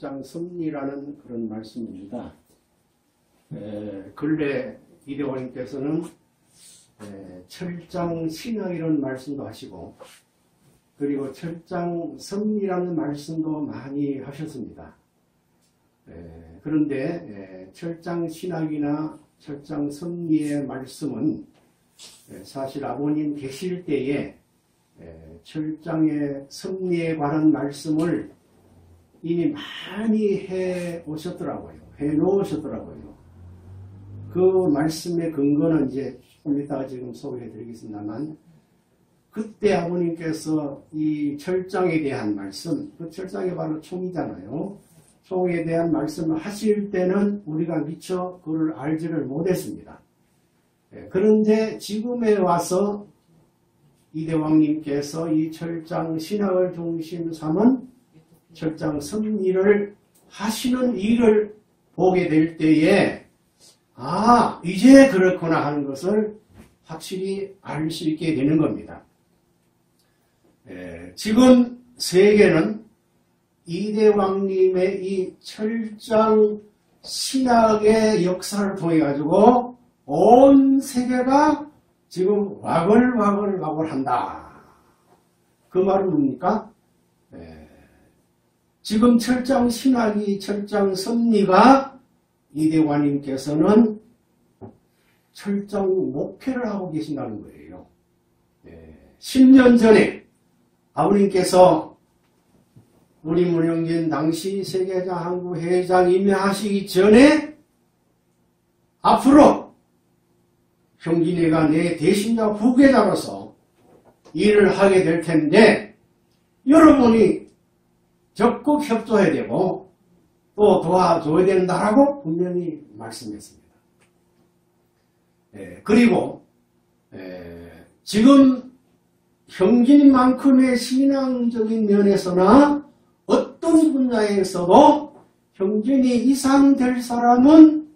철장섭리라는 그런 말씀입니다. 근래 이대왕님께서는 철장신앙이라는 말씀도 하시고 그리고 철장섭리라는 말씀도 많이 하셨습니다. 그런데 철장신학이나 철장섭리의 말씀은 사실 아버님 계실 때에 철장의 섭리에 관한 말씀을 이미 많이 해 오셨더라고요. 해 놓으셨더라고요. 그 말씀의 근거는 이제 좀 이따가 지금 소개해 드리겠습니다만, 그때 아버님께서 이 철장에 대한 말씀, 그 철장이 바로 총이잖아요. 총에 대한 말씀을 하실 때는 우리가 미처 그를 알지를 못했습니다. 그런데 지금에 와서 이대왕님께서 이 철장 신학을 중심 삼은 철장 섭리를 하시는 일을 보게 될 때에 이제 그렇구나 하는 것을 확실히 알 수 있게 되는 겁니다. 지금 세계는 이대왕님의 이 철장 신학의 역사를 통해 가지고 온 세계가 지금 와글와글한다. 그 말은 뭡니까? 지금 철장 신학이 철장 섭리가 이대왕님께서는 철장 목회를 하고 계신다는 거예요. 10년 전에 아버님께서 우리 문영진 당시 세계장 한국회장 임명하시기 전에 앞으로 형진이가 내 대신자 후계자로서 일을 하게 될 텐데 여러분이 적극 협조해야 되고 또 도와줘야 된다라고 분명히 말씀했습니다. 그리고 지금 형진만큼의 신앙적인 면에서나 어떤 분야에서도 형진이 이상 될 사람은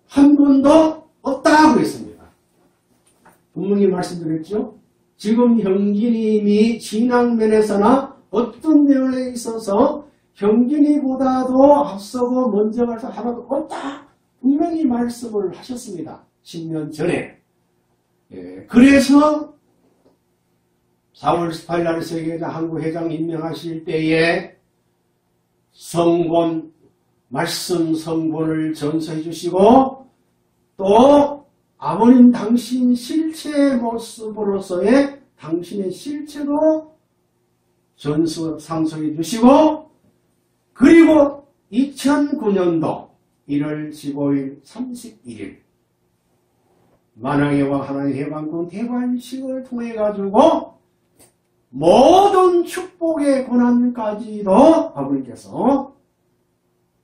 한 분도 없다고 했습니다. 분명히 말씀드렸죠. 지금 형진님이 신앙면에서나 어떤 면에 있어서 형진이보다도 앞서고 먼저 가서 하나도 없다. 분명히 말씀을 하셨습니다. 10년 전에. 그래서 4월 18일 날 세계장 한국회장 임명하실 때에 성본, 말씀 성본을 전수해 주시고 또 아버님 당신 실체의 모습으로서의 당신의 실체도 전수 상소해 주시고 그리고 2009년도 1월 15일 31일 만왕의 하나님 해방군 대관식을 통해 가지고 모든 축복의 권한까지도 아버님께서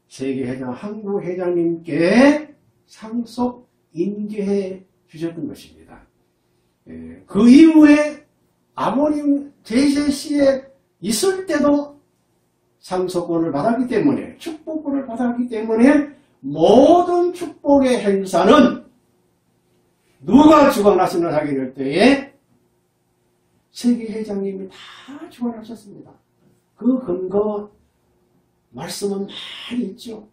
세계회장 한국회장님께 상속 인계해 주셨던 것입니다. 그 이후에 아버님 제세시에 있을 때도 상속권을 받았기 때문에 축복권을 받았기 때문에 모든 축복의 행사는 누가 주관하시는 하게 될 때에 세계회장님이 다 주관하셨습니다. 그 근거 말씀은 많이 있죠.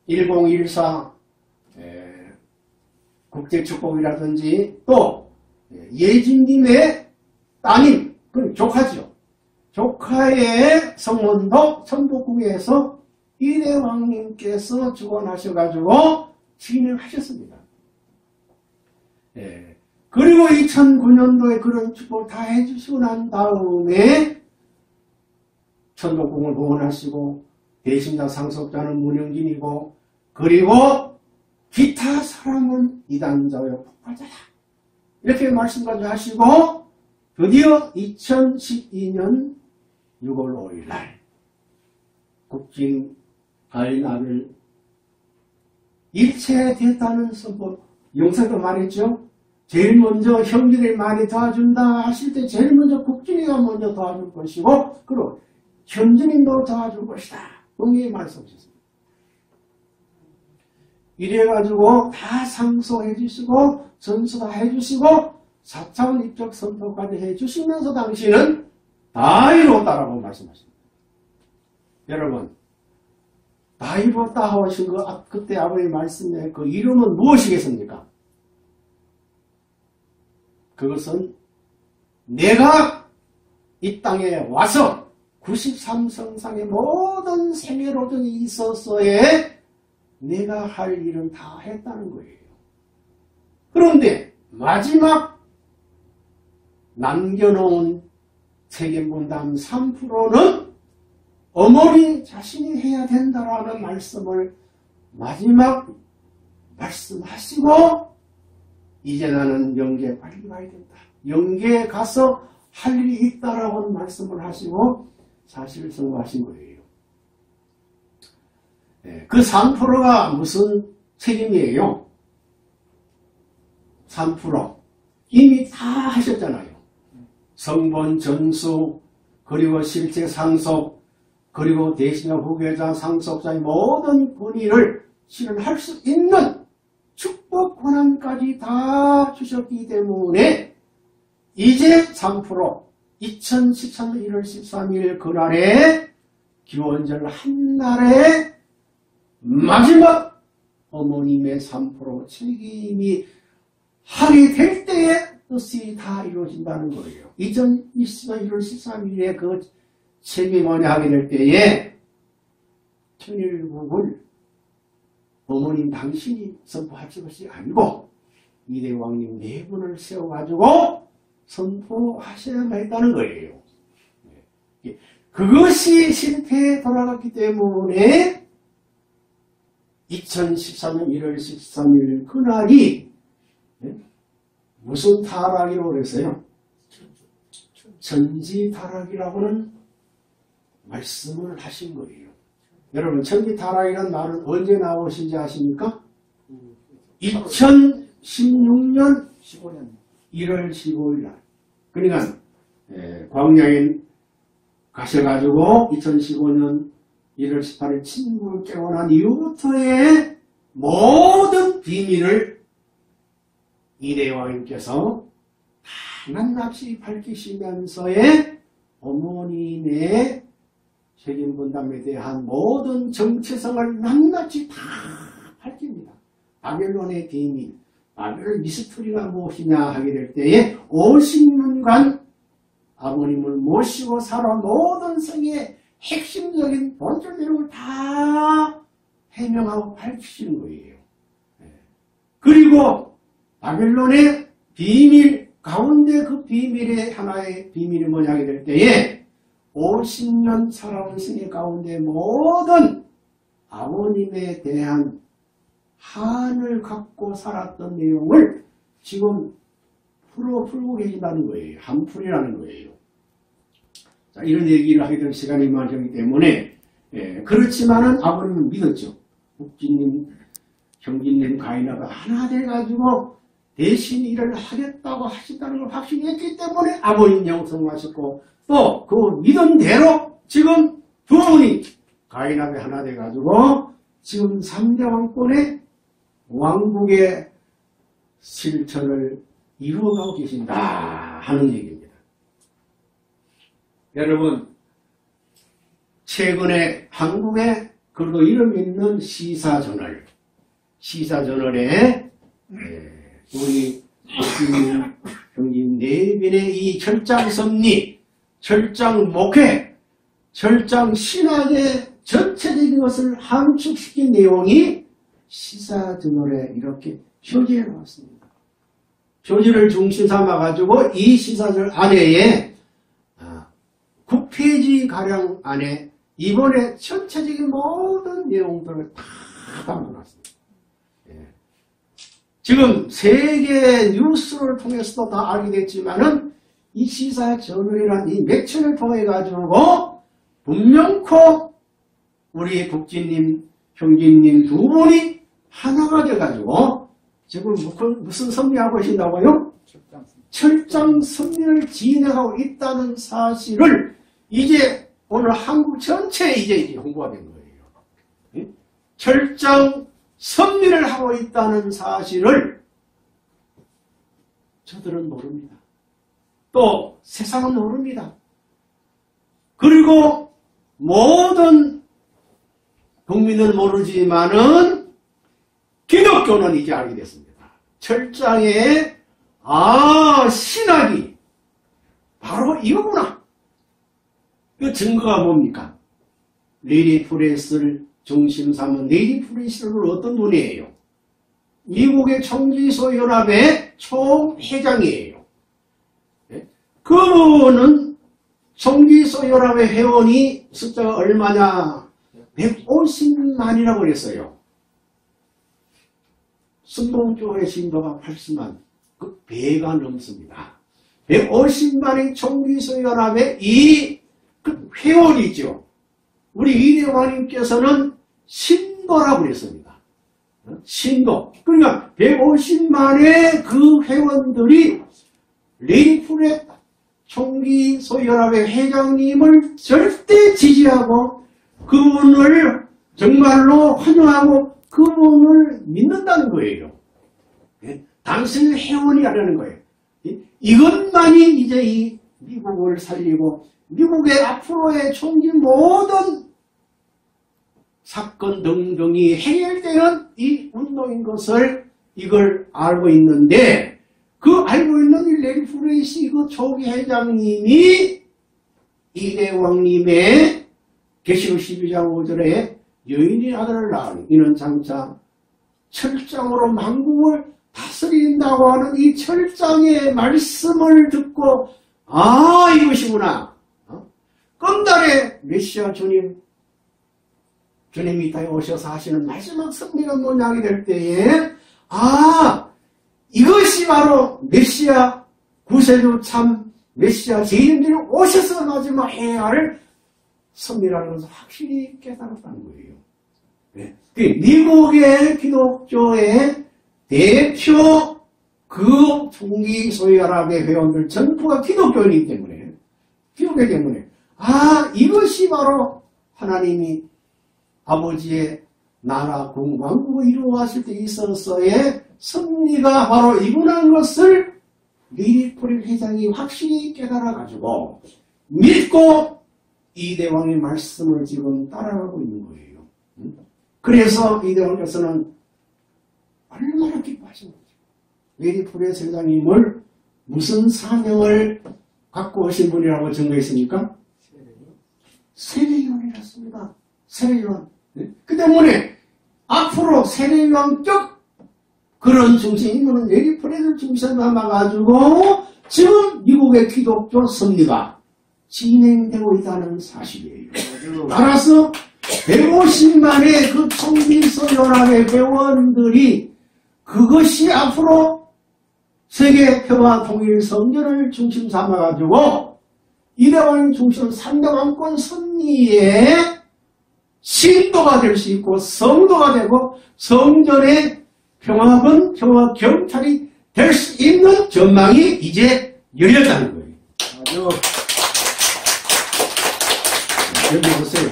1014 국제축복이라든지 또 예진님의 따님, 그 조카죠. 조카의 성원도 천복궁에서 이대왕님께서 주관하셔가지고 진행하셨습니다. 그리고 2009년도에 그런 축복을 다 해주시고 난 다음에 천복궁을 봉헌하시고 대신자 상속자는 문영진이고 그리고 기타 사람은 이단자요 폭발자다. 이렇게 말씀까지 하시고 드디어 2012년 6월 5일 날 국진 가인아벨 일체됐다는 선포 영상도 말했죠. 제일 먼저 형제를 많이 도와준다 하실 때 제일 먼저 국진이가 먼저 도와줄 것이고 그리고 현진님도 도와줄 것이다. 분명히 말씀하셨습니다. 이래가지고 다 상소해 주시고 전수 다 해주시고 4차원 입적 선포까지 해주시면서 당신은 다 이루었다라고 말씀하십니다. 여러분 다 입었다 하신 그때 아버님 말씀에 그 이름은 무엇이겠습니까? 그것은 내가 이 땅에 와서 93성상의 모든 생애로든이 있어서의 내가 할 일은 다 했다는 거예요. 그런데 마지막 남겨놓은 책임분담 3%는 어머니 자신이 해야 된다라는 말씀을 마지막 말씀하시고 이제 나는 영계에 빨리 가야 된다. 영계에 가서 할 일이 있다라고 말씀을 하시고 사실 선고하신 거예요. 그 3%가 무슨 책임이에요? 3% 이미 다 하셨잖아요. 성본 전수 그리고 실제 상속 그리고 대신자 후계자 상속자의 모든 권위를 실현할 수 있는 축복 권한까지 다 주셨기 때문에 이제 3% 2013년 1월 13일 그날에 기원절 한날에 마지막 어머님의 3% 책임이 하게 될 때에 뜻이 다 이루어진다는 거예요. 2020년 1월 13일에 그 책임원에 하게 될 때에 천일국을 어머님 당신이 선포할 것이 아니고 이대왕님 네 분을 세워가지고 선포하셔야 했다는 거예요. 그것이 실패에 돌아갔기 때문에 2013년 1월 13일 그날이 무슨 타락이라고 그랬어요? 천지타락이라고는 말씀을 하신 거예요. 여러분 천지타락이라는 말은 언제 나오신지 아십니까? 2016년 15년 1월 15일 날. 그러니까 광야에 가셔가지고 2015년 1월 18일 친구를 깨어난 이후부터의 모든 비밀을 이대왕님께서 다 낱낱이 밝히시면서의 어머님의 책임분담에 대한 모든 정체성을 낱낱이 다 밝힙니다. 바벨론의 비밀, 바벨론 미스터리가 무엇이냐 하게 될 때에 50년간 아버님을 모시고 살아온 모든 성의 핵심적인 본질 내용을 다 해명하고 밝히시는 거예요. 그리고 바벨론의 비밀 가운데 그 비밀의 하나의 비밀이 뭐냐 하게 될 때에 50년 살아온 성의 가운데 모든 아버님에 대한 한을 갖고 살았던 내용을 지금 풀고 계신다는 거예요. 한풀이라는 거예요. 자, 이런 얘기를 하게 될 시간이 많기 때문에 그렇지만은 아버님은 믿었죠. 국진님, 형진님, 가인아가 하나 돼가지고 대신 일을 하겠다고 하신다는 걸 확신했기 때문에 아버님 영성하셨고 또 그 믿은 대로 지금 두 분이 가인아가 하나 돼가지고 지금 3대 왕권의 왕국의 실천을 이루어가고 계신다 하는 얘기입니다. 여러분 최근에 한국에 그래도 이름 있는 시사저널에 우리 형님 네빈의 이 철장섭리, 철장목회, 철장신학의 전체적인 것을 함축시킨 내용이 시사저널에 이렇게 표지해 나왔습니다. 표지를 중심 삼아가지고 이 시사저널 안에 9페이지가량 안에 이번에 전체적인 모든 내용들을 다 담아놨습니다. 지금 세계 뉴스를 통해서도 다 알게 됐지만은 이 시사저널이라는 이 매체를 통해 가지고 분명코 우리 국진님, 형진님 두 분이 하나가 돼가지고 지금 무슨 섭리하고 계신다고요? 철장 섭리를 진행하고 있다는 사실을 이제 오늘 한국 전체에 이제 홍보가 된 거예요. 철장 섭리를 하고 있다는 사실을 저들은 모릅니다. 또 세상은 모릅니다. 그리고 모든 국민은 모르지만은 기독교는 이제 알게 됐습니다. 철장에 신학이 바로 이거구나. 그 증거가 뭡니까? 레리 프레스를 중심 삼은 레리 프레스는 어떤 분이에요? 미국의 총기소연합의 총회장이에요. 그분은 총기소연합의 회원이 숫자가 얼마냐? 150만이라고 그랬어요. 순봉교회 신도가 80만, 그 배가 넘습니다. 150만의 총기소연합의 그 회원이죠. 우리 이대왕님께서는 신도라고 그랬습니다. 신도. 그러니까 150만의 그 회원들이 레리프렛 총기소연합의 회장님을 절대 지지하고 그분을 정말로 환영하고 그분을 믿는다는 거예요. 당신의 회원이라는 거예요. 이것만이 이제 이 미국을 살리고 미국의 앞으로의 총기 모든 사건 등등이 해결되는 이 운동인 것을 이걸 알고 있는데 그 알고 있는 이 레리 프레이시 그 초기 회장님이 이대왕님의 계시록 12장 5절에 여인의 아들을 낳은 이는 장차 철장으로 만국을 다스린다고 하는 이 철장의 말씀을 듣고 이것이구나. 끝날에 메시아 주님이 이 땅에 오셔서 하시는 마지막 승리가 모양이 될 때에 이것이 바로 메시아 구세주 참 메시아 제일님들이 오셔서 마지막 해야 할 승리라는 것을 확실히 깨달았다는 거예요. 네. 미국의 기독교의 대표 그 총기소연합의 회원들 전부가 기독교인이기 때문에 이것이 바로 하나님이 아버지의 나라 왕국을 이루어왔을 때 있어서의 승리가 바로 이분한 것을 레리 프레스 회장이 확실히 깨달아가지고 믿고 이대왕의 말씀을 지금 따라가고 있는 거예요. 그래서 이대왕께서는 얼마나 기뻐하신 거죠. 레리 프레스 회장님을 무슨 사명을 갖고 오신 분이라고 증거했습니까? 세례요한이었습니다. 세례요한. 그 때문에 앞으로 세례요한격 그런 중심이면 레리 프레스를 중심으로 삼아가지고 지금 미국의 기독교 승리가 진행되고 있다는 사실이에요. 따라서 150만의 그 총기소연합의 회원들이 그것이 앞으로 세계 평화 통일 성전을 중심 삼아가지고 이대왕 중심 3대왕권 승리의 신도가 될 수 있고 성도가 되고 성전의 평화군, 평화 경찰이 될 수 있는 전망이 이제 열렸다는 거예요. 여기 보세요.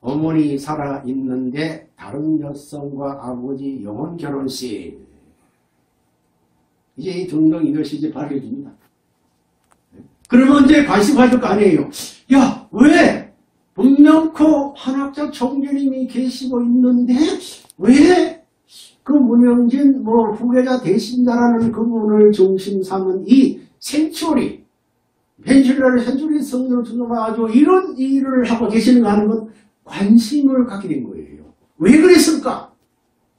어머니 살아있는데 다른 여성과 아버지 영혼 결혼식. 이제 이 등등 이것이 이제 밝혀집니다. 그러면 이제 관심 가질 거 아니에요. 야, 왜? 분명코 한학자 총재님이 계시고 있는데 왜 그 문영진 후계자 대신자라는 그분을 중심 삼은 이 센츄리 펜실라를 센츄리 성전을 주도해가지고 이런 일을 하고 계시는가 하는 건 관심을 갖게 된 거예요. 왜 그랬을까?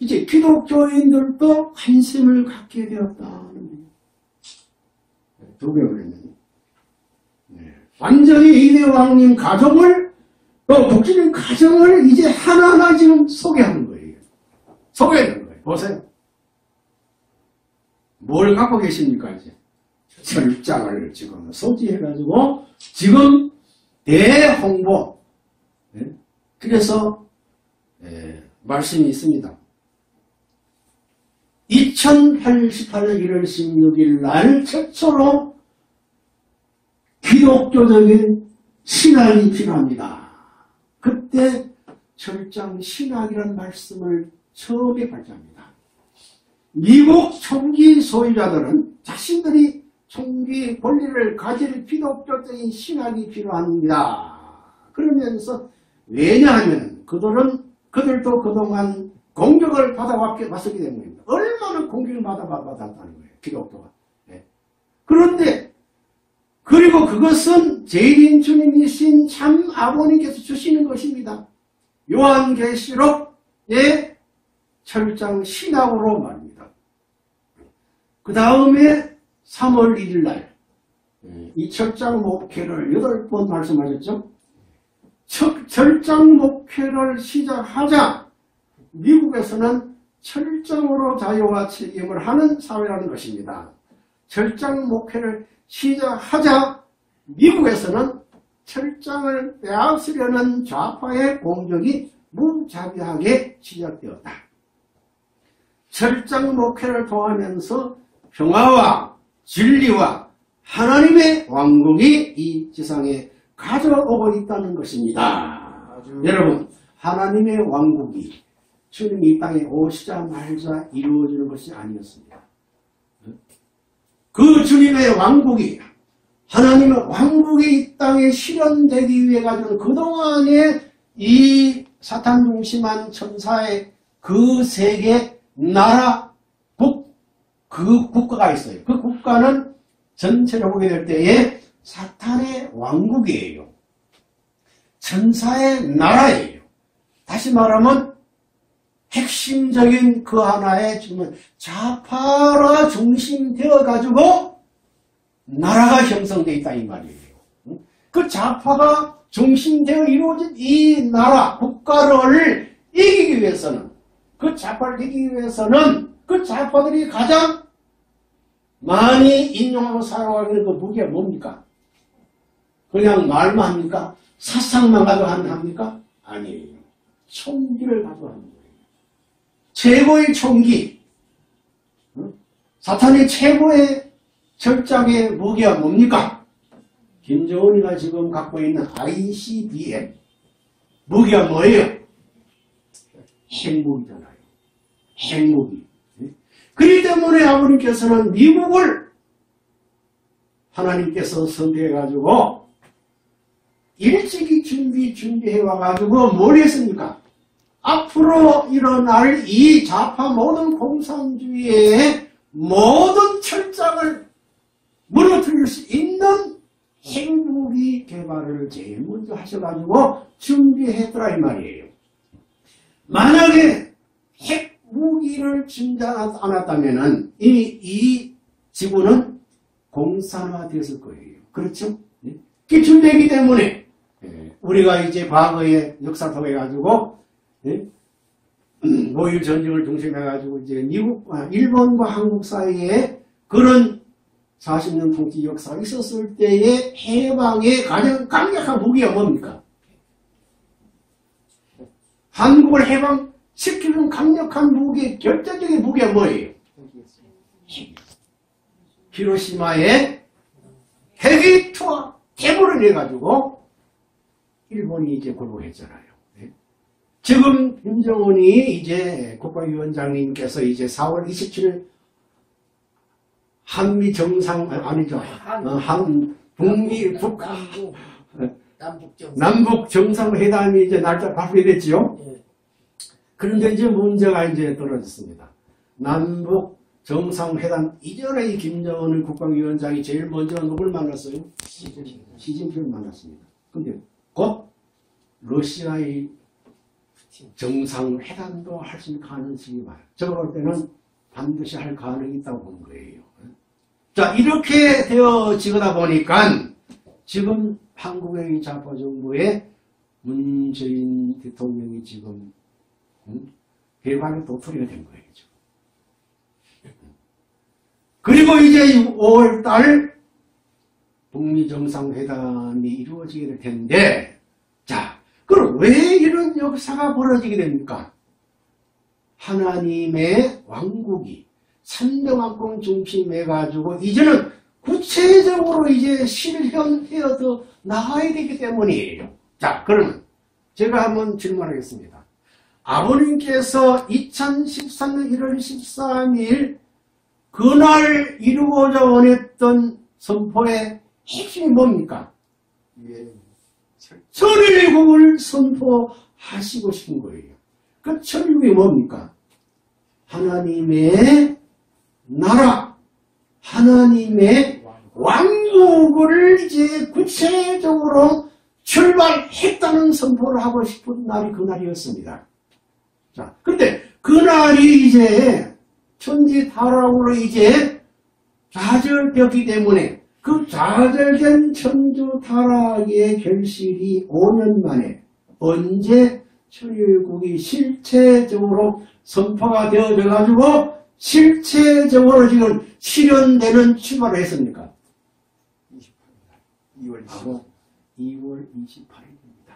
이제 기독교인들도 관심을 갖게 되었다는 거예요. 두 배 그랬는데 완전히 이대왕님 가정을 또 국진님 가정을 이제 하나하나 지금 소개하는 거예요. 소개하는 거예요. 보세요. 뭘 갖고 계십니까 이제? 철장을 지금 소지해가지고 지금 대홍보. 그래서 말씀이 있습니다. 2088년 1월 16일 날 최초로 기독교적인 신학이 필요합니다. 그때 철장 신학이라는 말씀을 처음에 발표합니다. 미국 총기 소유자들은 자신들이 총기 권리를 가질 기독교적인 신학이 필요합니다. 그러면서 왜냐하면 그들도 그동안 공격을 받아왔기 때문입니다. 얼마나 공격을 받았다는 거예요. 기독교가. 네. 그런데 그리고 그것은 재림 주님이신 참 아버님께서 주시는 것입니다. 요한계시록의 철장 신학으로 말입니다. 그 다음에 3월 1일 날 이 철장 목회를 8번 말씀하셨죠. 철장 목회를 시작하자 미국에서는 철장으로 자유와 책임을 하는 사회라는 것입니다. 철장 목회를 시작하자 미국에서는 철장을 빼앗으려는 좌파의 공격이 무자비하게 시작되었다. 철장 목회를 통하면서 평화와 진리와 하나님의 왕국이 이 지상에 가져오고 있다는 것입니다. 여러분, 하나님의 왕국이 주님이 이 땅에 오시자마자 이루어지는 것이 아니었습니다. 그 주님의 왕국이, 하나님의 왕국이 이 땅에 실현되기 위해 가지고 그동안의 이 사탄 중심한 천사의 그 세계 나라 그 국가가 있어요. 그 국가는 전체를 보게 될 때에 사탄의 왕국이에요. 천사의 나라예요. 다시 말하면 핵심적인 그 하나의 지금 좌파라 중심되어 가지고 나라가 형성되어 있다 이 말이에요. 그 좌파가 중심되어 이루어진 이 나라 국가를 이기기 위해서는, 그 좌파를 이기기 위해서는 그 좌파들이 가장 많이 인용하고 사용하는 그 무기가 뭡니까? 그냥 말만 합니까? 사상만 가지고 합니까? 아니에요. 총기를 가지고 하는 거예요. 최고의 총기. 사탄의 최고의 절장의 무기가 뭡니까? 김정은이가 지금 갖고 있는 ICBM. 무기가 뭐예요? 핵무기잖아요. 핵무기. 그렇기 때문에 아버님께서는 미국을 하나님께서 선택해가지고 일찍이 준비해와가지고 뭘 했습니까? 앞으로 일어날 이 좌파 모든 공산주의의 모든 철장을 무너뜨릴 수 있는 핵무기 개발을 제일 먼저 하셔가지고 준비했더라 이 말이에요. 만약에 핵무기를 준비하지 않았다면 이미 이 지구는 공산화되었을 거예요. 그렇죠? 그게 준비했기 때문에 우리가 이제 과거의 역사 통해가지고 노일 전쟁을 중심해가지고 이제 일본과 한국 사이에 그런 40년 통치 역사가 있었을 때의 해방의 가장 강력한 무기가 뭡니까? 한국을 해방시키는 강력한 무기, 결정적인 무기가 뭐예요? 히로시마에 핵이 투하, 해부를 해가지고 일본이 이제 굴복했잖아요. 지금 김정은이 이제 국방위원장님께서 이제 4월 27일 한미 정상 아니죠. 남북 정상회담이 이제 날짜 발표됐지요. 그런데 이제 문제가 이제 떨어졌습니다. 남북 정상회담 이전에 이 김정은 국방위원장이 제일 먼저 누굴 만났어요? 시진핑을 만났습니다. 근데 곧 러시아의 정상회담도 할 수 있는 가능성이 많아요. 제가 볼 때는 반드시 할 가능성이 있다고 보는 거예요. 자, 이렇게 되어지다 보니까 지금 한국의 좌파 정부의 문재인 대통령이 지금 개발의 도토리가 된 거예요. 그리고 이제 5월달 북미 정상회담이 이루어지게 될 텐데, 자, 그럼 왜 이런 역사가 벌어지게 됩니까? 하나님의 왕국이 산명왕권 중심해가지고 이제는 구체적으로 이제 실현되어서 나가야 되기 때문이에요. 자, 그러면 제가 한번 질문하겠습니다. 아버님께서 2013년 1월 13일 그날 이루고자 원했던 선포의 핵심이 뭡니까? 천일국을 선포하는 하시고 싶은 거예요. 그 천국이 뭡니까? 하나님의 나라, 하나님의 왕국을 이제 구체적으로 출발했다는 선포를 하고 싶은 날이 그날이었습니다. 자, 근데 그날이 이제 천지타락으로 이제 좌절되었기 때문에 그 좌절된 천주타락의 결실이 5년 만에 언제 천일국이 실체적으로 선포가 되어져 가지고 실체적으로 지금 실현되는 출발을 했습니까? 2월 28일입니다.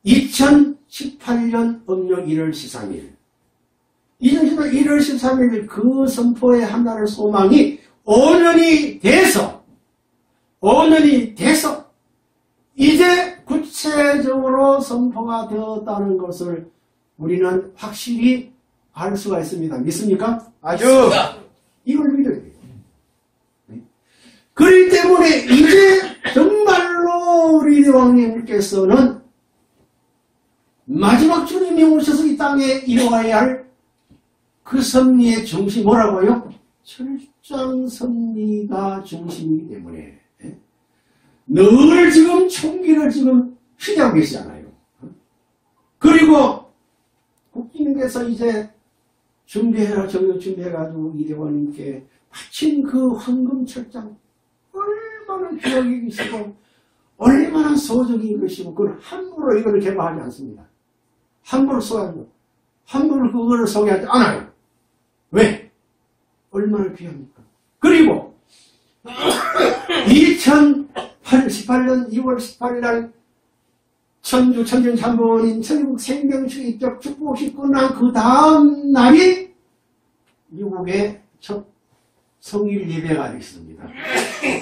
2018년 음력 1월 13일. 1월 13일 그 선포의 한나라의 소망이 5년이 돼서 이제 구체적으로 선포가 되었다는 것을 우리는 확실히 알 수가 있습니다. 믿습니까? 아주 이걸 믿어야 돼요. 그렇기 때문에 이제 정말로 우리 대왕님께서는 마지막 주님이 오셔서 이 땅에 이루어야 할 그 섭리의 중심 뭐라고요? 철장 섭리가 중심이기 때문에 늘 지금 총기를 지금 휘두르고 계시잖아요. 그리고 국민께서 이제 준비해가지고 이대왕님께 바친 그 황금 철장 얼마나 기억이 계시고 얼마나 소적인 것이고 그걸 함부로 이걸 개발하지 않습니다. 함부로 그거를 소개하지 않아요. 왜? 얼마나 귀합니까? 그리고 2018년 2월 18일 날 천주 천정참모님 천국 생명축 입적 축복식 끝난 그 다음 날이 미국의 첫 성일 예배가 있습니다.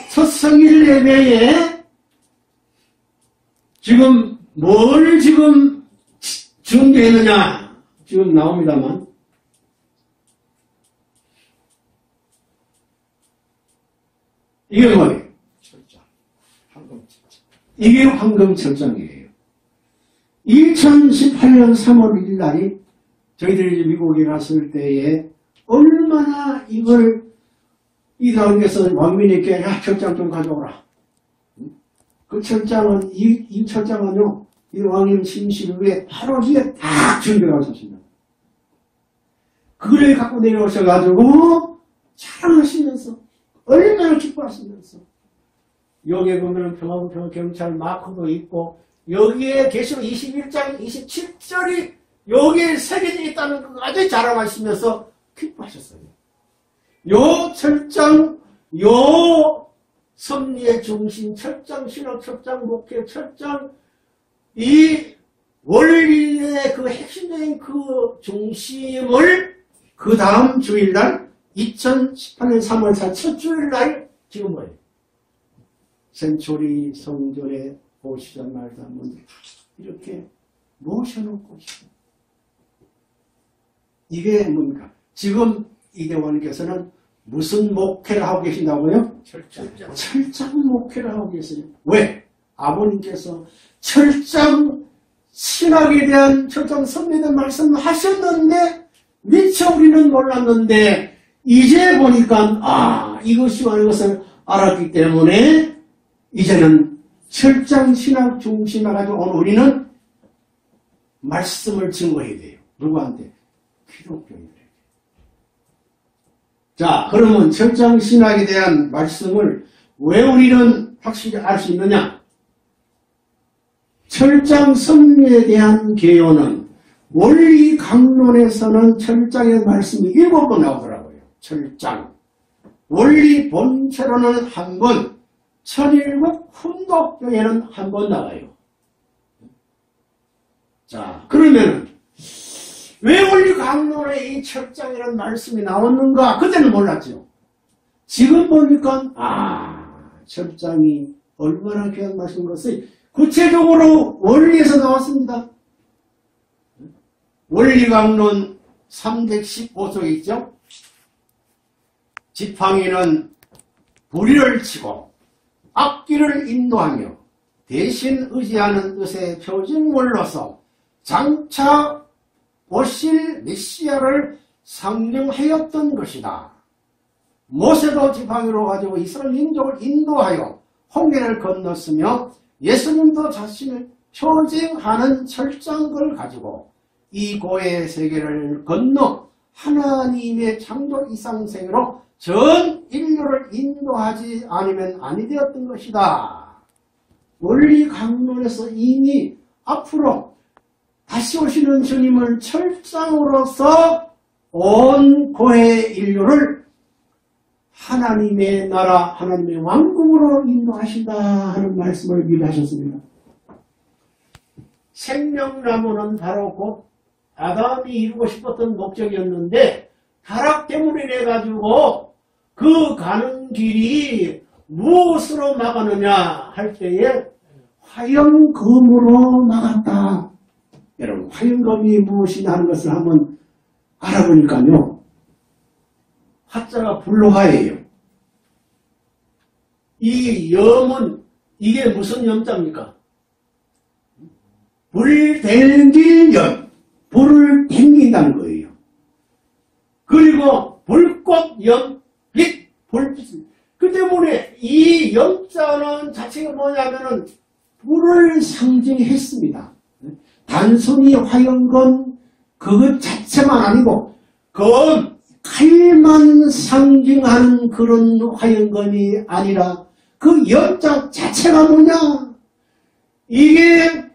첫 성일 예배에 지금 뭘 지금 준비했느냐 지금 나옵니다만 이게 뭐예요? 철장, 황금 철장. 이게 황금 철장이에요. 2018년 3월 1일 날이 저희들이 미국에 갔을 때에 얼마나 이걸 이 당에서 왕민에게 야 철장 좀 가져오라. 그 철장은 이 철장은요 이 왕님 침실 위에 바로 위에 딱 준비가 있었습니다. 그걸 갖고 내려오셔가지고 자랑하시면서 얼마나 기뻐하시면서 여기에 보면 평화부 경찰 마크도 있고 여기에 계시록 21장 27절이 여기에 새겨져 있다는 걸 아주 자랑하시면서 기뻐하셨어요. 요 철장, 요 섭리의 중심, 철장, 신학, 철장, 목회, 철장, 이 원리의 그 핵심적인 그 중심을 그 다음 주일날 2018년 3월 4일 첫 주일날 지금 뭐예요? 센초리 성전에 오시자 말자 이렇게 모셔놓고 있어요. 이게 뭡니까? 지금 이대원께서는 무슨 목회를 하고 계신다고요? 철장 목회를 하고 계세요. 왜? 아버님께서 철장 신학에 대한 철장 섭리에 대한 말씀을 하셨는데 미처 우리는 몰랐는데 이제 보니까 이것이 아닌 것을 알았기 때문에 이제는 철장 신학 중심에 가지고 오늘 우리는 말씀을 증거해야 돼요. 누구한테? 기독교인들에게. 자, 그러면 철장 신학에 대한 말씀을 왜 우리는 확실히 알 수 있느냐? 철장 섭리에 대한 개요는 원리 강론에서는 철장의 말씀이 7번 나오더라고요. 철장. 원리 본체로는 한 번, 천일국 훈독경에는 한 번 나와요. 자, 그러면 왜 원리 강론에 이 철장이라는 말씀이 나왔는가? 그때는 몰랐죠. 지금 보니까 철장이 얼마나 귀한 말씀인 것을 구체적으로 원리에서 나왔습니다. 원리 강론 315쪽에 있죠. 지팡이는 불의를 치고 악기를 인도하며 대신 의지하는 뜻의 표징물로서 장차 오실 메시아를 상징하였던 것이다. 모세도 지팡이로 가지고 이스라엘 민족을 인도하여 홍해를 건넜으며 예수님도 자신을 표징하는 철장을 가지고 이 고의 세계를 건너 하나님의 창조 이상 세계로 전 인류를 인도하지 않으면 아니 되었던 것이다. 원리 강론에서 이미 앞으로 다시 오시는 주님을 철장으로서 온 고의 인류를 하나님의 나라, 하나님의 왕국으로 인도하신다 하는 말씀을 미리 하셨습니다. 생명나무는 바로 곧 아담이 이루고 싶었던 목적이었는데 타락 때문에 인해가지고 그 가는 길이 무엇으로 막았느냐 할 때에 화영검으로 막았다. 여러분, 화영검이 무엇이냐 하는 것을 한번 알아보니까요. 화자가 불로화예요. 이 염은 이게 무슨 염자입니까? 불댕길염. 불을 댕긴다는 거예요. 그리고 불꽃염, 빛, 불빛. 그 때문에 이 염자는 자체가 뭐냐면은 불을 상징했습니다. 단순히 화영검 그것 자체만 아니고 검, 칼만 상징하는 그런 화영검이 아니라 그 염자 자체가 뭐냐? 이게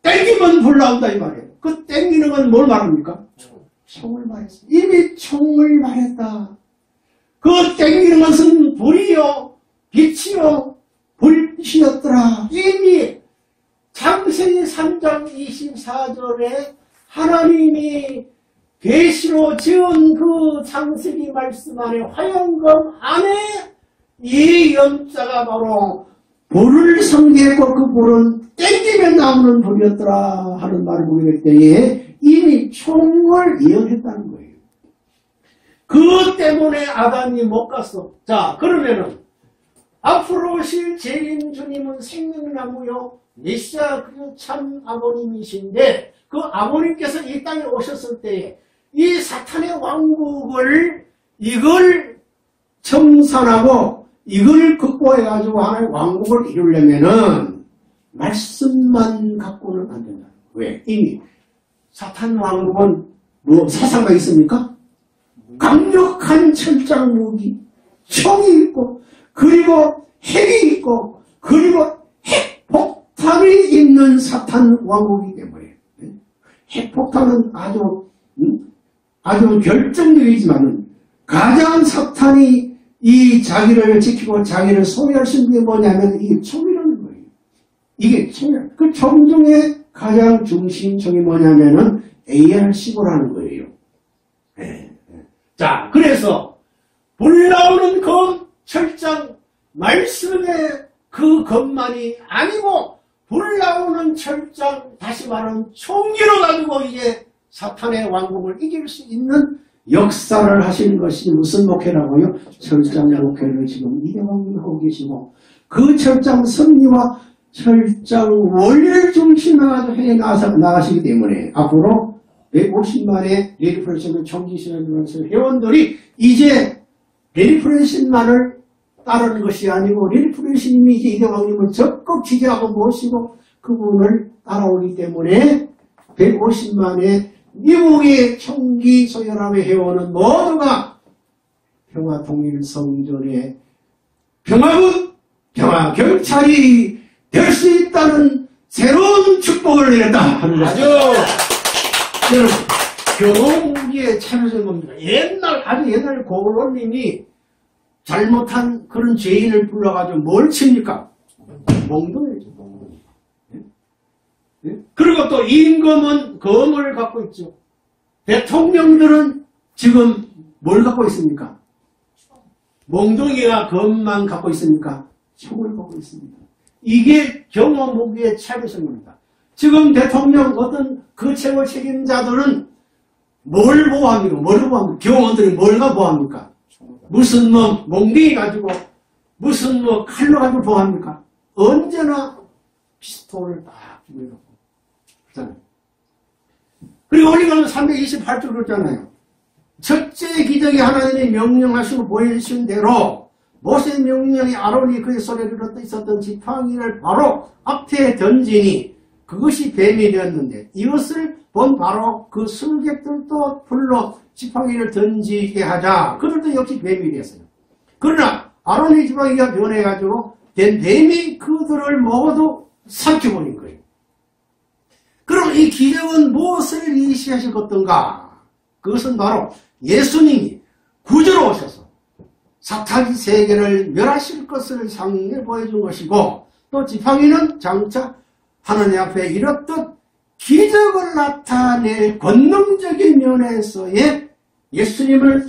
땡기면 불 나온다 이 말이에요. 그 땡기는 건 뭘 말합니까? 총을 말했어. 이미 총을 말했다. 그 땡기는 것은 불이요, 빛이요, 불빛이었더라. 이미 창세기 3장 24절에 하나님이 계시로 지은 그 창세기 말씀 안에 화영검 안에 이 염자가 바로 불을 상징했고 그 불은 땡기면 나오는 불이었더라 하는 말을 보게 될 때에 이미 총을 예언했다는 거예요. 그것 때문에 아담이 못 갔어. 자, 그러면은 앞으로 오실 재림 주님은 생명나무요 메시아 그 참 아버님이신데 그 아버님께서 이 땅에 오셨을 때에 이 사탄의 왕국을 이걸 청산하고 이걸 극복해가지고 하나의 왕국을 이루려면은 말씀만 갖고는 안 된다. 왜? 이미 사탄 왕국은 뭐 사상가 있습니까? 강력한 철장 무기, 총이 있고 그리고 핵이 있고 그리고 핵폭탄이 있는 사탄 왕국이기 때문에 핵폭탄은 아주 결정적이지만은 가장 사탄이 이 자기를 지키고 자기를 소유할 수 있는 게 뭐냐면 이게 총이라는 거예요. 이게 총이야. 그 총 중에 가장 중심총이 뭐냐면은 AR-15라는 거예요. 네. 자, 그래서 불 나오는 검, 철장, 말씀의 그 검만이 아니고 불 나오는 철장, 다시 말하면 총기로 가지고 이제 사탄의 왕국을 이길 수 있는 역사를 하시는 것이 무슨 목회라고요? 철장 목회를 지금 이대왕님이 하고 계시고 그 철장 섭리와 철장 원리를 중심으로 해 나가시기 때문에 앞으로 150만의 레디프레신을 총지시는 회원들이 이제 레디프레신만을 따르는 것이 아니고 레디프레신님이 이제 이대왕님을 적극 지지하고 모시고 그분을 따라오기 때문에 150만의 미국의 총기 소연합의 회원은 모두가 평화통일성전의 평화군, 평화경찰이 될 수 있다는 새로운 축복을 내렸다 하는 것이죠. 여러분, 경호무기에 참여된 겁니다. 아주 옛날 고을원님이 잘못한 그런 죄인을 불러가지고 뭘 칩니까? 몽둥이죠, 몽둥이. 그리고 또 임금은 검을 갖고 있죠. 대통령들은 지금 뭘 갖고 있습니까? 몽둥이가 검만 갖고 있습니까? 총을 갖고 있습니다. 이게 경호무기의 차별성입니다. 지금 대통령 어떤 그 최고 책임자들은 뭘 보호합니까? 뭘 보호합니까? 경호원들이 뭘 보호합니까? 무슨 뭐 몽둥이 가지고 무슨 뭐 칼로 가지고 보호합니까? 언제나 피스톨을 딱 주고 있고 그렇잖아요. 그리고 올리가는 328절 그렇잖아요. 첫째 기적이 하나님이 명령하시고 보여주신 대로 모세의 명령이 아론이 그의 손에 들었던 있었던 지팡이를 바로 앞에 던지니 그것이 뱀이 되었는데 이것을 본 바로 그 술객들도 불러 지팡이를 던지게 하자. 그들도 역시 뱀이 되었어요. 그러나 아론의 지팡이가 변해가지고 된 뱀이 그들을 모두 삼켜버린 거예요. 그럼 이 기적은 무엇을 의시하실 것인가? 그것은 바로 예수님이 구주로 오셔서 사탄 세계를 멸하실 것을 상해 보여준 것이고 또 지팡이는 장차 하나님 앞에 이렇듯 기적을 나타낼 권능적인 면에서의 예수님을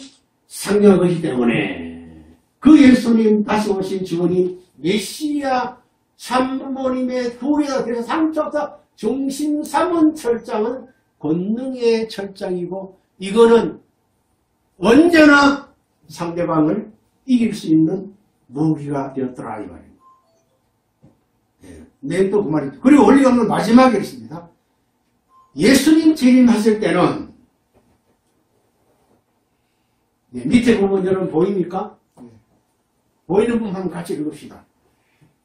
상징한 것이기 때문에 그 예수님 다시 오신 주님 메시아 참부모님의 둘이다. 그래서 삼척사 중심 삼은 철장은 권능의 철장이고 이거는 언제나 상대방을 이길 수 있는 무기가 되었더라 이 말입니다. 내일 또 그 말이죠. 그리고 올리가는 마지막에 있습니다. 예수님 재림하실 때는 밑에 부분 여러분 보입니까? 보이는 부분 한번 같이 읽읍시다.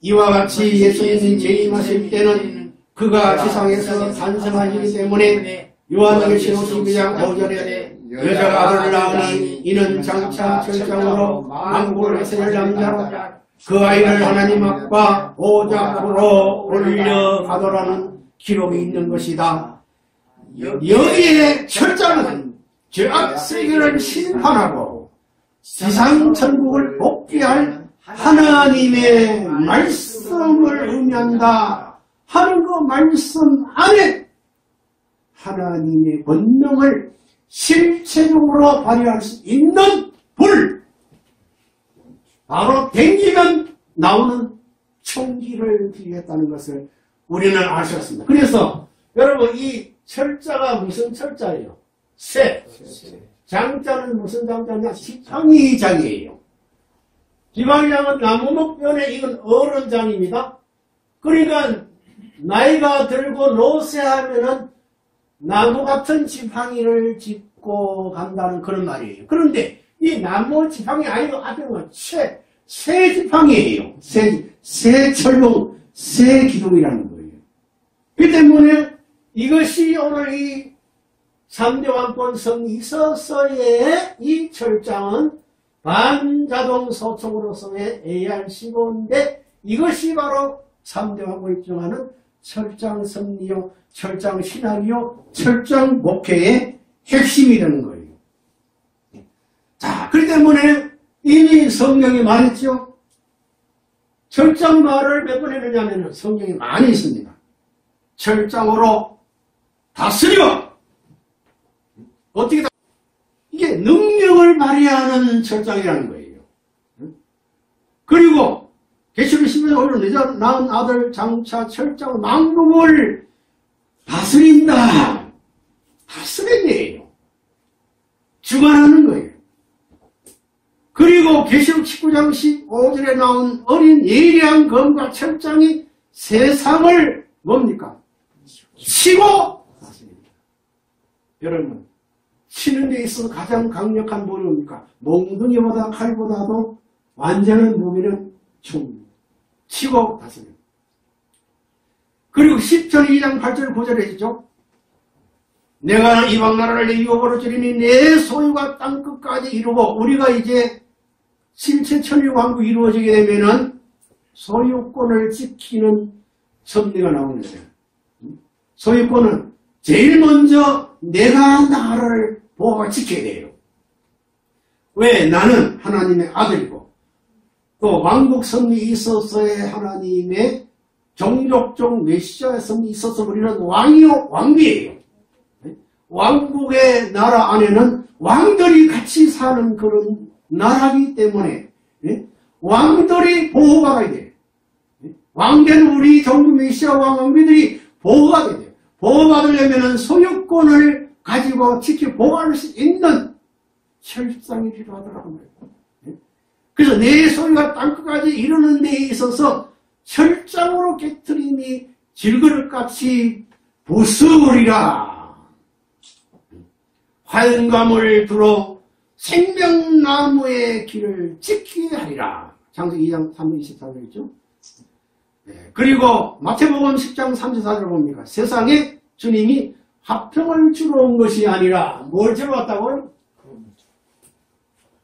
이와 같이 예수님이 재림하실 때는 그가 세상에서 탄생하시기 때문에 요한복음 12장 5절에 여자가 아들을 낳으니 이는 장차 철장으로 만국을 다스릴 남자로 그 아이를 하나님 앞과 보좌 앞으로 올려가더라는 기록이 있는 것이다. 여기에 철장은 죄악 세계를 심판하고 지상 천국을 복귀할 하나님의 말씀을 의미한다 하는 그 말씀 안에 하나님의 권능을 실체적으로 발휘할 수 있는 불, 바로 댕기면 나오는 총기를 비유했다는 것을 우리는 아셨습니다. 그래서 여러분 이 철자가 무슨 철자예요? 새. 장자는 무슨 장자냐? 지팡이장이에요. 지팡이장은 나무목변에 이건 어른장입니다. 그러니까 나이가 들고 노쇠하면은 나무 같은 지팡이를 짚고 간다는 그런 말이에요. 그런데 이 나무 지팡이 아니고 앞에 보면 새 지팡이에요. 새 철봉, 새 기둥이라는 거예요. 그 때문에 이것이 오늘 이 3대 왕권 성이서서의 이 철장은 반자동 소총으로서의 AR-15인데 이것이 바로 3대 왕권을 입증하는 철장 승리요, 철장 신학이요, 철장 목회의 핵심이 되는 거예요. 자, 그렇기 때문에 이미 성경이 말했죠. 철장 말을 몇 번 했느냐면 성경이 많이 있습니다. 철장으로 다스려! 어떻게 이게 능력을 발휘하는 철장이라는 거예요. 그리고 계시록 11장 오늘 내가 낳은 아들 장차 철장 만국을 다스린다. 다스린대요. 주관하는 거예요. 그리고 계시록 19장 15절에 나온 어린 예리한 검과 철장이 세상을 뭡니까? 치고 다스립니다. 여러분 치는 데 있어서 가장 강력한 무기가 뭡니까? 몽둥이보다 칼보다도 완전한 무기는 총입니다. 치고 다스립니다. 그리고 10절 2장 8절 9절에 있죠. 내가 이방 나라를 내 유업으로 줄이니 내 소유가 땅끝까지 이루고 우리가 이제 실체 천리왕국 이루어지게 되면은 소유권을 지키는 섭리가 나오는 거예요. 소유권은 제일 먼저 내가 나를 보호가 지켜야 돼요. 왜? 나는 하나님의 아들이고 또 왕국 섭리 있어서의 하나님의 종족종 메시아의 섭리 있어서 우리는 왕이요 왕비예요. 왕국의 나라 안에는 왕들이 같이 사는 그런 나라이기 때문에 왕들이 보호가 돼요. 왕되는 우리 종족 메시아 왕비들이 보호가 돼요. 보호받으려면 소유권을 가지고 지켜 보호할 수 있는 철장이 필요하더라고요. 그래서 내 소유가 땅끝까지 이루는 데 있어서 철장으로 깨트림이 질그릇같이 부수으리라. 활감을 두러 생명나무의 길을 지키게 하리라. 창세기 2장 324절 있죠. 네. 그리고 마태복음 10장 34절 봅니까? 세상에 주님이 화평을 주러 온 것이 아니라 뭘 주러 왔다고요?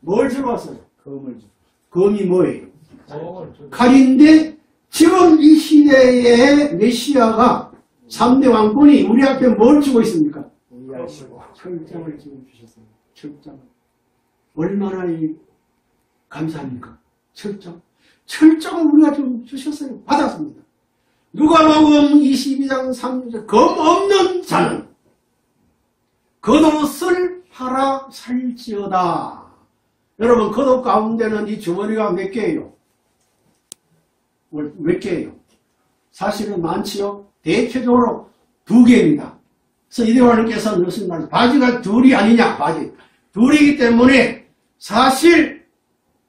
뭘 주러 왔어요? 검을 주. 검이 뭐예요? 검을 칼인데 지금 이 시대의 메시아가 3대 왕권이 우리 앞에 뭘 주고 있습니까? 이해하시고. 철장을 지금 주셨어요. 철장. 얼마나 감사합니까? 철장. 철장을 우리가 좀 주셨어요. 받았습니다. 누가복음 22장 3절 검 없는 자는 겉옷을 팔아 살지어다. 여러분 겉옷 가운데는 이 주머니가 몇 개예요? 몇 개예요? 사실은 많지요. 대체적으로 2개입니다. 그래서 이대화님께서 무슨 말이죠? 바지가 둘이 아니냐? 바지. 둘이기 때문에 사실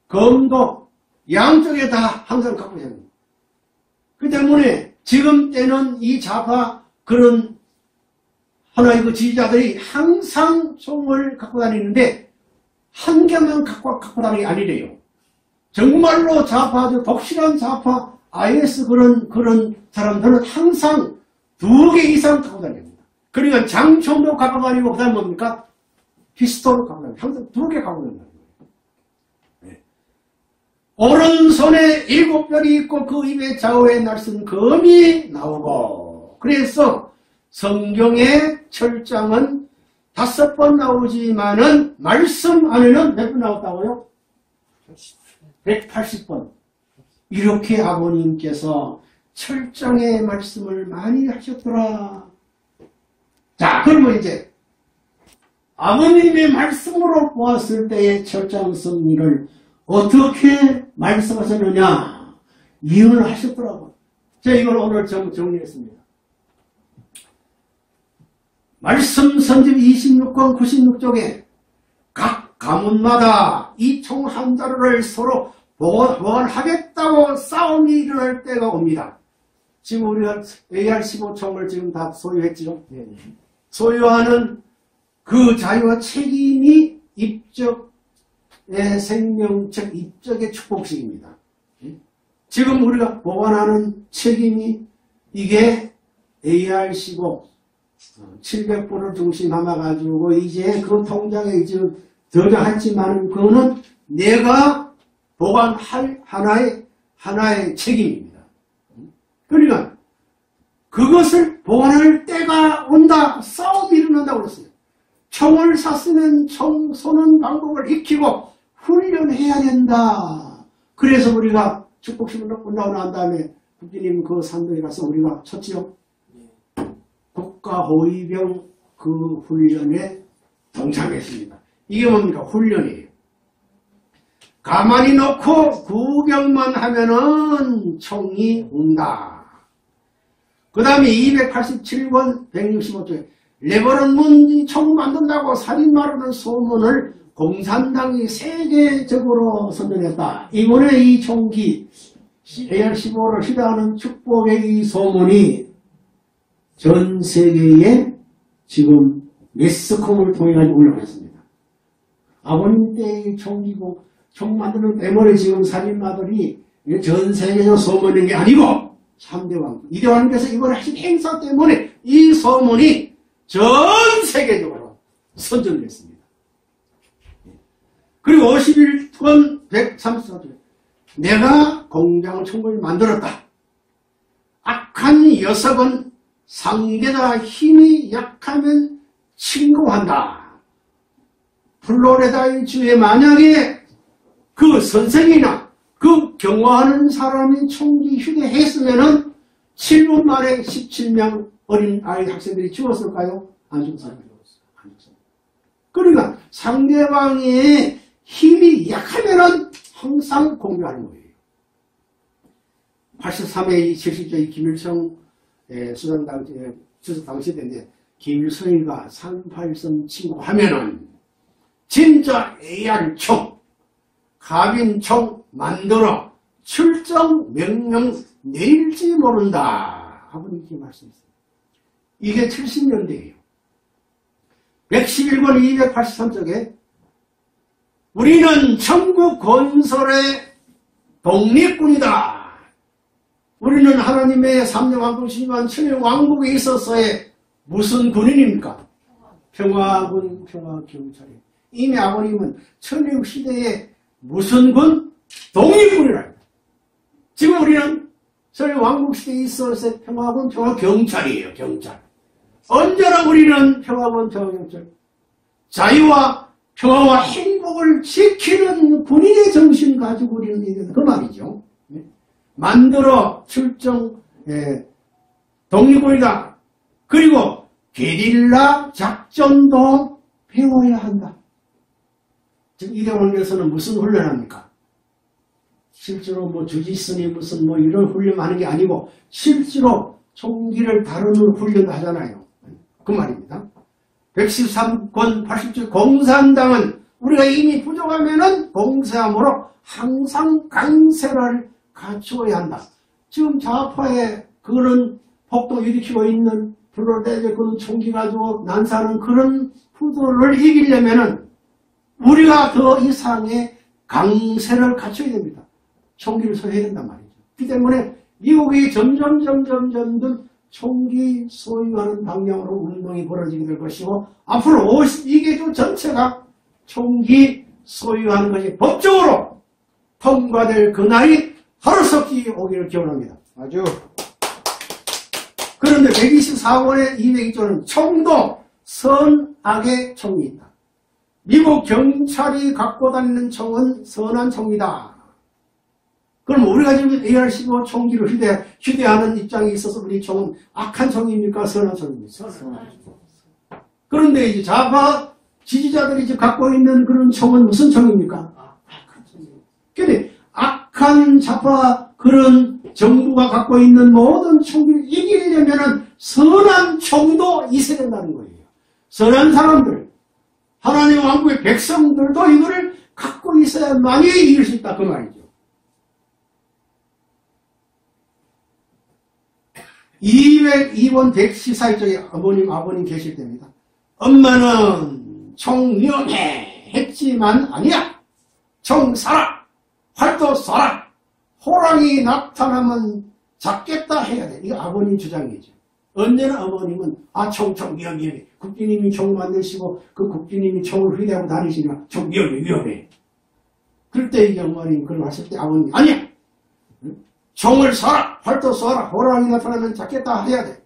검도 양쪽에 다 항상 갖고 있어야 됩니다. 그 때문에 지금 때는 이 좌파 그런 하나의 그 지지자들이 항상 총을 갖고 다니는데 한 개만 갖고 다니는 게 아니래요. 정말로 좌파, 아주 독실한 좌파, IS 그런 사람들은 항상 2개 이상 갖고 다닙니다. 그러니까 장총도 갖고 다니고 그 다음에 뭡니까? 피스톨을 갖고 다니고 항상 2개 갖고 다닌다는 거예요. 네. 오른손에 7별이 있고 그 입에 좌우에 날선 검이 나오고 그래서 성경의 철장은 5번 나오지만은 말씀 안에는 몇 번 나왔다고요? 180번. 이렇게 아버님께서 철장의 말씀을 많이 하셨더라. 자, 그러면 이제 아버님의 말씀으로 보았을 때의 철장 승리를 어떻게 말씀하셨느냐 이유를 하셨더라고요. 제가 이걸 오늘 정리했습니다. 말씀 선집 26권 96쪽에 각 가문마다 이 총 한 자루를 서로 보관하겠다고 싸움이 일어날 때가 옵니다. 지금 우리가 AR-15총을 지금 다 소유했죠. 소유하는 그 자유와 책임이 입적의 생명적 입적의 축복식입니다. 지금 우리가 보관하는 책임이 이게 AR-15 700불을 중심 삼아가지고 이제 그 통장에 지금 저장했지만 그거는 내가 보관할 하나의 책임입니다. 그러니까 그것을 보관할 때가 온다. 싸움이 일어난다고 그랬어요. 총을 샀으면 총 쏘는 방법을 익히고 훈련해야 된다. 그래서 우리가 축복식을 끝나고 난 다음에 국기님 그 산도에 가서 우리가 쳤지요. 국가호위병 그 훈련에 동참했습니다. 이게 뭡니까? 훈련이에요. 가만히 놓고 구경만 하면은 총이 온다. 그 다음에 287권 165조에 레버넌 문이 총 만든다고 살인마라는 소문을 공산당이 세계적으로 선전했다. 이번에 이 총기 AR-15를 시도하는 축복의 이 소문이 전 세계에 지금 매스컴을 통해 올라갔습니다. 아버님 때의 총기고 총 만드는 때문에 지금 살인마들이 전 세계적 소문인 게 아니고 3대 왕, 2대 왕께서 이번에 하신 행사 때문에 이 소문이 전 세계적으로 선전됐습니다. 그리고 51권 134조 내가 공장 총을 만들었다. 악한 녀석은 상대가 힘이 약하면 친구한다. 플로리다의 주에 만약에 그 선생이나 그 경화하는 사람이 총기 휴대했으면은 7분 만에 17명 어린 아이 학생들이 죽었을까요? 안 죽었어요. 그러니까 상대방의 힘이 약하면은 항상 공격하는 거예요. 83회 70조 김일성 수상 당시 때인데 김일성이가 383 친구 하면은 진짜 AR-총, 가빈총 만들어 출정 명령 내릴지 모른다. 아버님께 말씀했어요. 이게 70년대예요. 111권 283쪽에 우리는 천국 건설의 독립군이다. 우리는 하나님의 3년 왕국 신유한 천의 왕국에 있어서의 무슨 군인입니까? 평화군, 평화경찰이에요. 이미 아버님은 천육 시대에 무슨 군? 독립군이랍니다. 지금 우리는 천의 왕국 시대에 있어서의 평화군, 평화경찰이에요. 경찰. 언제나 우리는 평화군, 평화경찰. 자유와 평화와 행복을 지키는 군인의 정신 가지고 우리는 얘기하는 그 말이죠. 만들어 출정 독립군이다. 그리고 게릴라 작전도 배워야 한다. 지금 이대원에서는 무슨 훈련합니까? 실제로 뭐 주짓수니 무슨 뭐 이런 훈련하는 게 아니고 실제로 총기를 다루는 훈련도 하잖아요. 그 말입니다. 113권 80조 공산당은 우리가 이미 부족하면은 봉쇄함으로 항상 강세를 갖추어야 한다. 지금 좌파의 그런 폭동 일으키고 있는 플로레데 그런 총기 가지고 난사하는 그런 푸들을 이기려면은 우리가 더 이상의 강세를 갖춰야 됩니다. 총기를 소유해야 된단 말이죠. 그 때문에 미국이 점점 총기 소유하는 방향으로 운동이 벌어지게 될 것이고 앞으로 52개주 전체가 총기 소유하는 것이 법적으로 통과될 그날이 하루속히 오기를 기원합니다. 아주. 그런데 124권의 202조는 총도 선악의 총이 있다. 미국 경찰이 갖고 다니는 총은 선한 총이다. 그럼 우리가 지금 AR-15 총기를 휴대하는 입장에 있어서 우리 총은 악한 총입니까? 선한 총입니까? 그런데 이제 좌파 지지자들이 지금 갖고 있는 그런 총은 무슨 총입니까? 악한 총입니다. 그런데 악한 좌파 그런 정부가 갖고 있는 모든 총기를 이기려면은 선한 총도 있어야 된다는 거예요. 선한 사람들, 하나님 왕국의 백성들도 이거를 갖고 있어야만이 이길 수 있다 그 말이죠. 202번 114쪽에 아버님 계실 때입니다. 엄마는 총 위험해 했지만 아니야. 총 쏴라. 활도 쏴라. 호랑이 나타나면 잡겠다 해야 돼. 이거 아버님 주장이죠. 언제나 어머님은 총 위험해. 국기님이 총 만드시고 그 국기님이 총을 휴대하고 다니시면 총 위험해. 그럴 때 이 어머님 그걸 하실 때 아버님 아니야. 총을 쏴라. 활도 쏴라. 호랑이 나타나면 잡겠다 해야 돼.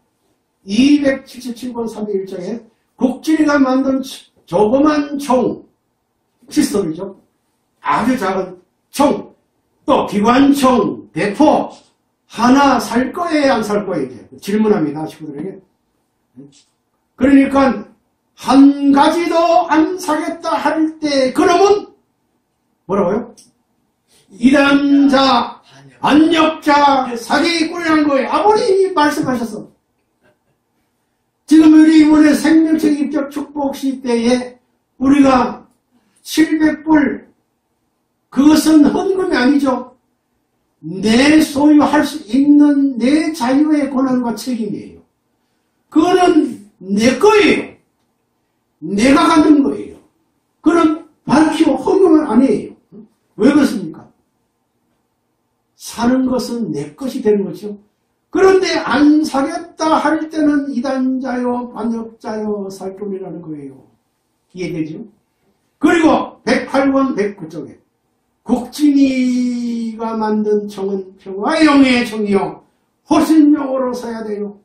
277번 301쪽에 국진이가 만든 조그만 총 피스톨이죠. 아주 작은 총, 또 기관총, 대포 하나 살 거예요, 안 살 거예요? 이제 질문합니다, 친구들에게. 그러니까 한 가지도 안 사겠다 할 때 그놈은 뭐라고요? 이단자, 반역자, 사기꾼이라는 거예요. 아버님이 말씀하셨어. 지금 우리 이번에 생명책 입적 축복 시대에 우리가 700불 그것은 헌금이 아니죠. 내 소유할 수 있는 내 자유의 권한과 책임이에요. 그거는 내 거예요. 내가 갖는 거예요. 그건 밝히고 헌금은 아니에요. 왜 그렇습니까? 사는 것은 내 것이 되는 거죠. 그런데 안 사겠다 할 때는 이단자요, 반역자요, 살금이라는 거예요. 이해되죠? 그리고 108권 109쪽에 국진이가 만든 총은 평화영의 총이요. 호신용으로 써야 돼요.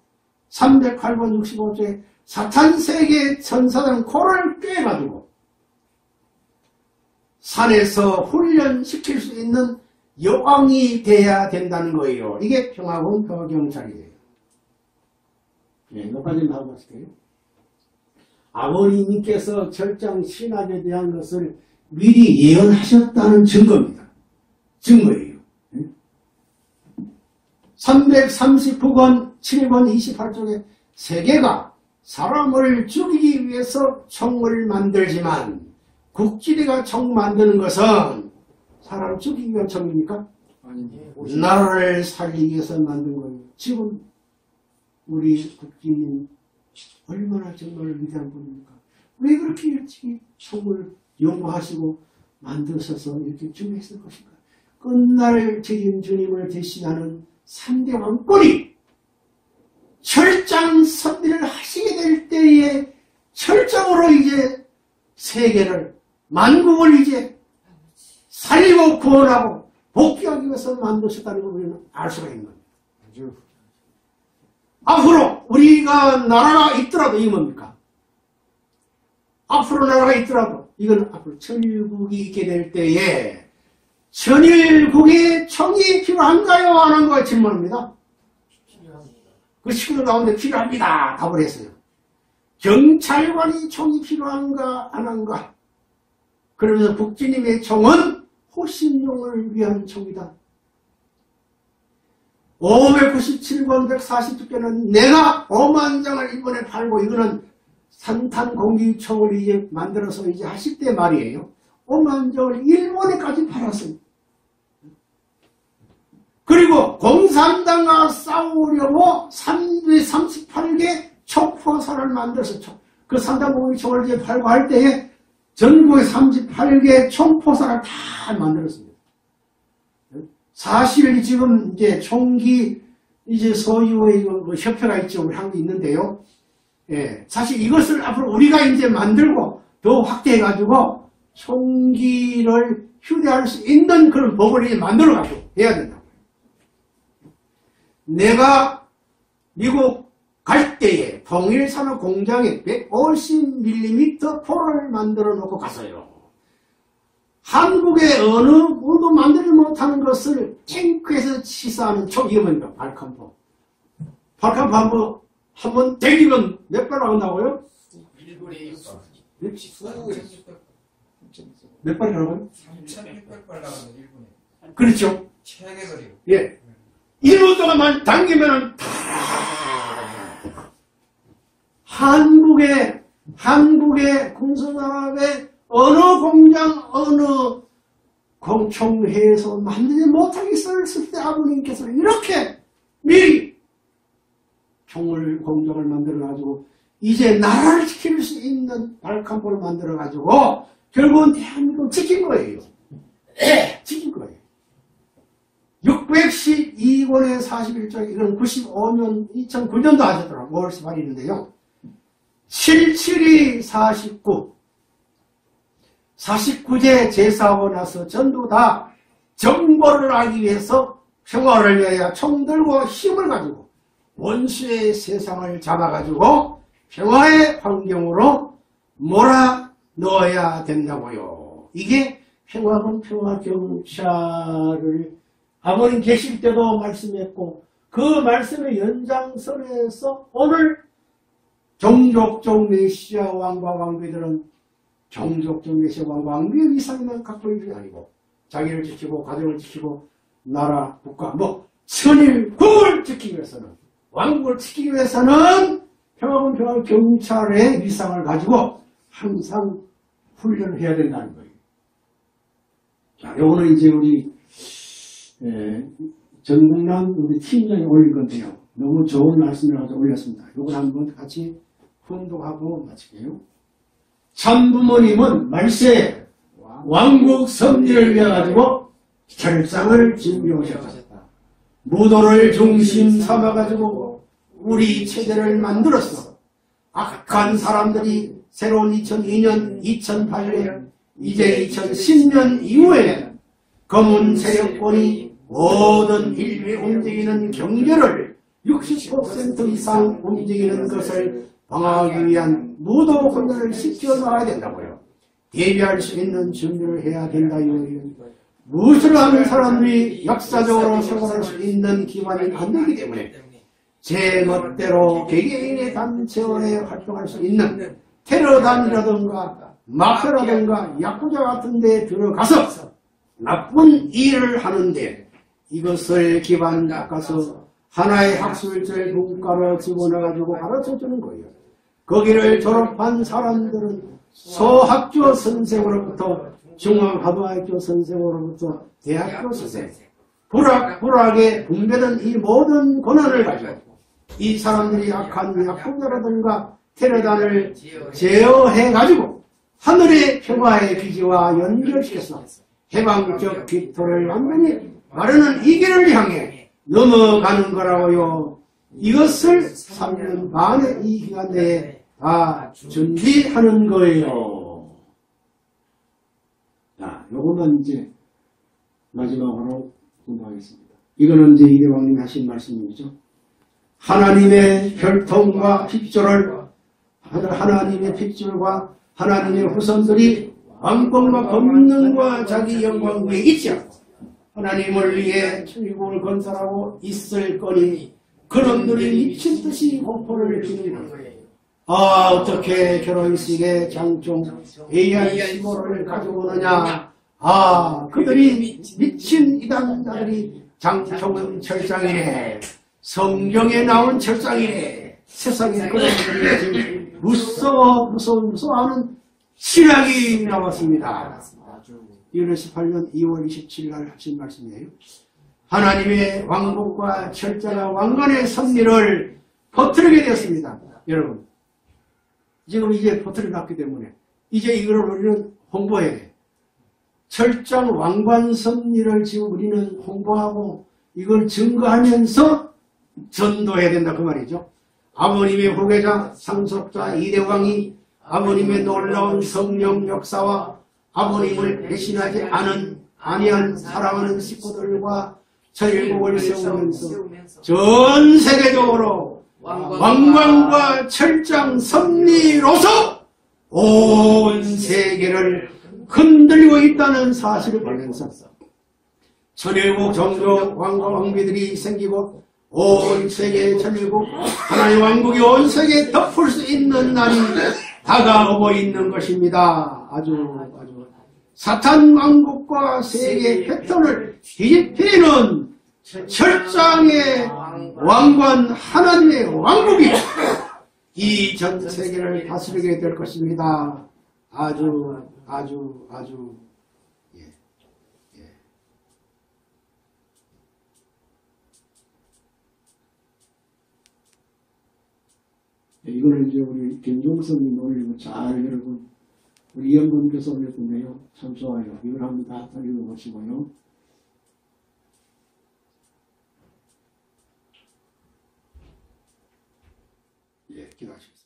308권 65쪽에 사탄세계 천사들은 코를 꿰가지고 산에서 훈련시킬 수 있는 여왕이 돼야 된다는 거예요. 이게 평화군 평화경찰이에요. 네, 여기까지 나와봤을게요. 아버님께서 철장 신학에 대한 것을 미리 예언하셨다는 증거입니다. 증거예요. 339권 7권 28쪽에 세계가 사람을 죽이기 위해서 총을 만들지만 국지리가 총 만드는 것은 사람을 죽이기 위한 총입니까? 아니네. 나라를 살리기 위해서 만든 거예요. 지금 우리 국진님 얼마나 정말 위대한 분입니까? 왜 그렇게 일찍 총을 연구하시고 만드셔서 이렇게 준비했을 것인가? 끝날 책임 주님을 대신하는 3대 왕권이 철장 선비를 하시게 될 때에 철장으로 이제 세계를, 만국을 이제 살리고 구원하고 복귀하기 위해서 만드셨다는 걸 우리는 알 수가 있는 겁니다. 앞으로 우리가 나라가 있더라도 이게 뭡니까? 앞으로 나라가 있더라도 이건 앞으로 천일국이 있게 될 때에 천일국의 총이 필요한가요? 안 한가요? 질문합니다. 그 식구들 가운데 필요합니다. 답을 했어요. 경찰관이 총이 필요한가 안 한가? 그러면서 국주님의 총은 호신용을 위한 총이다. 597권 142개는 내가 5만 장을 이번에 팔고 이거는 산탄공기총을 이제 만들어서 이제 하실 때 말이에요. 5만 장을 일본에까지 팔았어요. 그리고 공산당과 싸우려고 38개 촉포사를 만들어서 그 산탄공기총을 이제 팔고 할 때에 전국에 38개 총포사를 다 만들었습니다. 사실 지금 이제 총기 이제 소유의 그 협회가 있죠. 우리 한국에 있는데요. 예, 사실 이것을 앞으로 우리가 이제 만들고 더 확대해가지고 총기를 휴대할 수 있는 그런 법을 이제 만들어가지고 해야 된다고요. 내가 미국 갈 때에 통일산업 공장에 150mm 포를 만들어 놓고 갔어요. 한국의 어느 누구도 만들지 못하는 것을 탱크에서 치사하는 총, 이게 뭡니까? 발칸포. 발칸포 한번 대기면 몇 발 나온다고요? 1분에 몇 발이라고요? 3,600발 나가는 1분에. 그렇죠. 최대거리로. 예. 1분 동안만 당기면 다 한국의 군수산업의 어느 공장, 어느 공총회에서 만들지 못하겠을 때 아버님께서는 이렇게 미리 공장을 만들어가지고 이제 나라를 지킬 수 있는 발칸포를 만들어가지고 결국은 대한민국을 지킨 거예요. 지킨 거예요. 612권의 41조, 이건 95년, 2009년도 하셨더라고요. 5월 18일인데요. 77이 49. 49제 제사하고 나서 전부 다 정보를 하기 위해서 평화를 위하여 총 들고 힘을 가지고 원수의 세상을 잡아가지고 평화의 환경으로 몰아 넣어야 된다고요. 이게 평화군 평화경찰을 아버님 계실 때도 말씀했고 그 말씀의 연장선에서 오늘 종족적 메시아 왕과 왕비들은 종족적 메시아 왕과 왕비의 이상만 갖고 있는 게 아니고 자기를 지키고 가정을 지키고 나라, 국가, 천일국을 지키기 위해서는 왕국을 지키기 위해서는 평화군 평화경찰의 위상을 가지고 항상 훈련을 해야 된다는 거예요. 자, 요거는 이제 우리 전국남 우리 팀장이 올린 건데요. 너무 좋은 말씀이라서 올렸습니다. 요걸 한번 같이 훈독하고 마칠게요. 참부모님은 말세에 왕국 섭리를 위해 가지고 결장을 준비해 오셨다. 무도를 중심 삼아 가지고 우리 체제를 만들었어. 악한 사람들이 새로운 2002년, 2008년, 이제 2010년 이후에 검은 세력권이 모든 인류에 움직이는 경제를 60% 이상 움직이는 것을 방어하기 위한 무도 훈련을 시켜놔야 된다고요. 대비할 수 있는 준비를 해야 된다. 무엇을 하는 사람들이 역사적으로 생활할 수 있는 기반이 안 되기 때문에 제 멋대로 개개인의 단체원에 활동할 수 있는 테러단이라든가 마피아라든가 야쿠자 같은 데 들어가서 나쁜 일을 하는데 이것을 기반 닦아서 하나의 학술적 문과를 집어넣어가지고 가르쳐주는 거예요. 거기를 졸업한 사람들은 소학교 선생으로부터 중앙하도학교 선생으로부터 대학교 선생, 불악하게 분배된 이 모든 권한을 가지고 이 사람들이 악한 야쿠자라든가 테러단을 제어해가지고 하늘의 평화의 기지와 연결시켜서 해방적 기토를 완전히 마르는 이 길을 향해 넘어가는 거라고요. 이것을 3년 반의 이 기간 내에 다 준비하는 거예요. 자, 요것만 이제 마지막으로 공부하겠습니다. 이거는 이제 이대왕님이 하신 말씀이죠. 하나님의 혈통과 핏줄을 하나님의 핏줄과 하나님의 후손들이 왕권과 권능과 자기 영광 위에 있지 않고 하나님을 위해 천국을 건설하고 있을 거니 그놈들이 미친 듯이 공포를 느끼는 거예요. 아, 어떻게 결혼식에 장종 AI15를 가지고 오느냐. 아, 그들이 미친 이단자들이 장총은 철장이래. 성경에 나온 철장이래. 세상에 그들이 무서워하는 신학이 나왔습니다. 2018년 2월 27일 날 하신 말씀이에요. 하나님의 왕국과 철저한 왕관의 섭리를 퍼뜨리게 되었습니다. 여러분, 지금 이제 퍼뜨려놨기 때문에 이제 이걸 우리는 홍보해야 돼요. 철저한 왕관 섭리를 지금 우리는 홍보하고 이걸 증거하면서 전도해야 된다 그 말이죠. 아버님의 후계자 상속자 이대왕이 아버님의 놀라운 성령 역사와 아버님을 배신하지 아니한 사랑하는 식구들과 천일국을 세우면서 전 세계적으로 왕관과 철장 섭리로서 온 세계를 흔들고 있다는 사실을 보면서 천일국 종교 왕과 왕비들이 생기고 온 세계 천일국 하나님의 왕국이 온 세계에 덮을 수 있는 날이 다가오고 있는 것입니다. 아주 사탄 왕국과 세계 패턴을 뒤집히는 철장의 왕관 하나님의 왕국이 이 전 세계를 다스리게 될 것입니다. 아주 예. 이거는 이제 우리 김종선님 올리고 잘 여러분 우리 이영근께서 올렸던데요. 참 좋아요. 이걸 한번 다 읽어보시고요. 예, 기도하십시오.